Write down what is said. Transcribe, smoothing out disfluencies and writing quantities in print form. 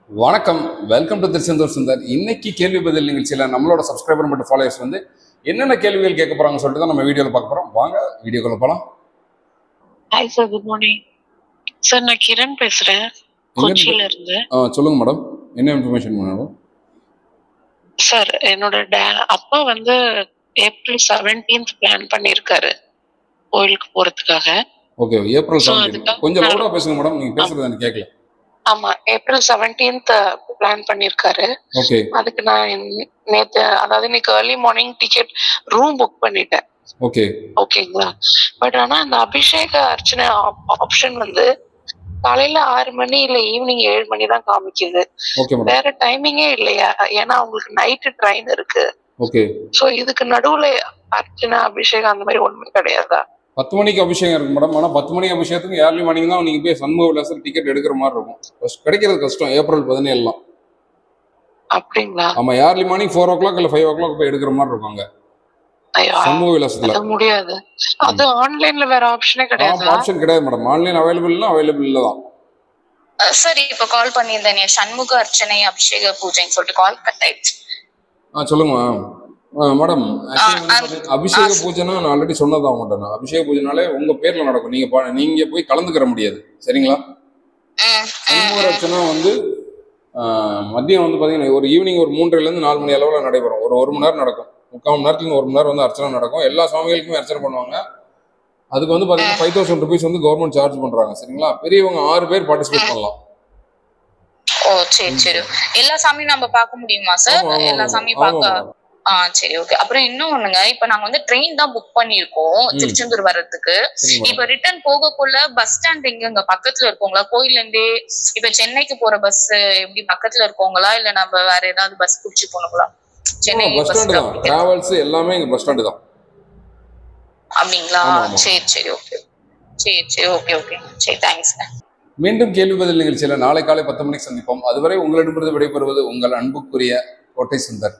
வணக்கம், welcome to Tiruchendur Sundar. இன்னைக்கு கேள்வி பதில் நிகழ்ச்சியில் நம்மளோட சப்ஸ்கிரைபர் மற்றும் ஃபாலோவர்ஸ் வந்து என்னென்ன கேள்விகள் கேட்க போறாங்க சொல்லிட்டு தான் நம்ம வீடியோவில் பார்க்க போறோம். வாங்க வீடியோக்குள்ள போகலாம். Hi sir, good morning sir. நான் கிரண் பேசுறேன், கொச்சியில இருந்து. சொல்லுங்க மேடம், என்ன இன்ஃபர்மேஷன் மேடம்? சார், என்னோட அப்பா வந்து April 17th பிளான் பண்ணியிருக்காரு கோயிலுக்கு போறதுக்காக. Okay, April 17. கொஞ்சம் லவுடா பேசுங்க மேடம், நீங்க பேசுறது எனக்கு கேட்கல. ஆமா, April 17th பிளான் பண்ணியிருக்காரு. ஓகே, அதுக்கு நான் நேத்து, அதாவது இன்னைக்கு early morning ticket room book பண்ணிட்டேன். ஓகே ஓகேங்களா. பட் ஆனா அந்த அபிஷேக அர்ச்சனை ஆப்ஷன் வந்து காலையில 6 மணி இல்ல ஈவினிங் 7 மணி தான் காமிக்குது. வேற டைமிங்கே இல்லையா? ஏன்னா அவங்களுக்கு நைட்டு ட்ரெயின் இருக்கு. ஓகே, சோ இதுக்கு நடுவுல அர்ச்சனை அபிஷேகம் அந்த மாதிரி ஒண்ணுமே கிடையாதா? 10 மணிக்கு அபிஷேகம் இருக்கு மேடம். ஆனால் 10 மணி அபிஷேகத்துக்கு ஏர்லி மார்னிங் தான் நீங்கள் போய் சண்முக விலாசம் டிக்கெட் எடுக்கிற மாதிரி இருக்கும். கிடைக்கிறது கஷ்டம். April 17 அப்படிங்களா? ஆமா, ஏர்லி மார்னிங் 4 o'clock இல்லை 5 o'clock போய் எடுக்கிற மாதிரி இருக்கும் சண்முக விலாசத்துல. முடியாது. அது ஆன்லைன்ல வேற ஆப்ஷனே கிடையாது. ஆப்ஷன் கிடையாது மேடம். ஆன்லைன் அவைலபிள் இல்லதான். சரி, இப்ப கால் பண்ணியிருந்தேன் சண்முக அர்ச்சனை அபிஷேக பூஜைன்னு சொல்லிட்டு கால் கட் ஆயிடுச்சு. சொல்லுங்க மேடம். அபிஷேக பூஜைனா நான் ஆல்ரெடி சொன்னதான் உங்கள்கிட்ட. அபிஷேக பூஜைனாலே உங்க பேர்ல நடக்கும். நீங்க போய் கலந்துக்கிற முடியாது. சரிங்களா? சண்முக அர்ச்சனை வந்து மதியம் வந்து பாத்தீங்கன்னா ஒரு ஈவினிங் ஒரு 3 4 மணி அளவுல நடைபெறும். ஒரு மணி நேரம் நடக்கும். 3/4 மணி நேரத்துல 1 மணி நேரம் வந்து அர்ச்சனை நடக்கும். எல்லா சுவாமிகளுக்குமே அர்ச்சனை பண்ணுவாங்க. அதுக்கு வந்து பாத்தீங்கன்னா 5,000 rupees வந்து கவர்மெண்ட் சார்ஜ் பண்றாங்க. சரிங்களா? பெரியவங்க 6 பேர் பார்ட்டிசிபேட் பண்ணலாம். ஓ சரி சரி. எல்லா சாமியும் நம்ம பார்க்க முடியுமா சார்? எல்லா சாமியும் பார்க்க. சரி, ஓகே. அப்புறம் இன்னும் ஒண்ணுங்க, இப்ப நாங்க வந்து ட்ரெயின் தான் புக் பண்ணிருக்கோம் திருச்செந்தூர் வர்றதுக்கு. இப்ப ரிட்டர்ன் போகக்குள்ள பஸ் ஸ்டாண்ட் எங்க பக்கத்துல இருக்கோங்களா? கோயில்ல இருந்தே இப்ப சென்னைக்கு போற பஸ் எப்படி பக்கத்துல இருக்கோங்களா, இல்ல நம்ம வேற ஏதாவது பஸ் புடிச்சு போகணுங்களா? சென்னை பஸ் ஸ்டாண்ட் தான். டிராவல்ஸ் எல்லாமே இங்க பஸ் ஸ்டாண்ட் தான். அப்படிங்களா? சரி சரி, ஓகே. சரி சரி, ஓகே ஓகே. சரி, தேங்க்ஸ். மீண்டும் கேள்வி பதில் நிகழ்ச்சியில நாளை காலை 10 மணிக்கு சந்திப்போம். அதுவரை உங்களிடமிருந்து விடைபெறுவது உங்கள் அன்புக்குரிய கோட்டை சுந்தர்.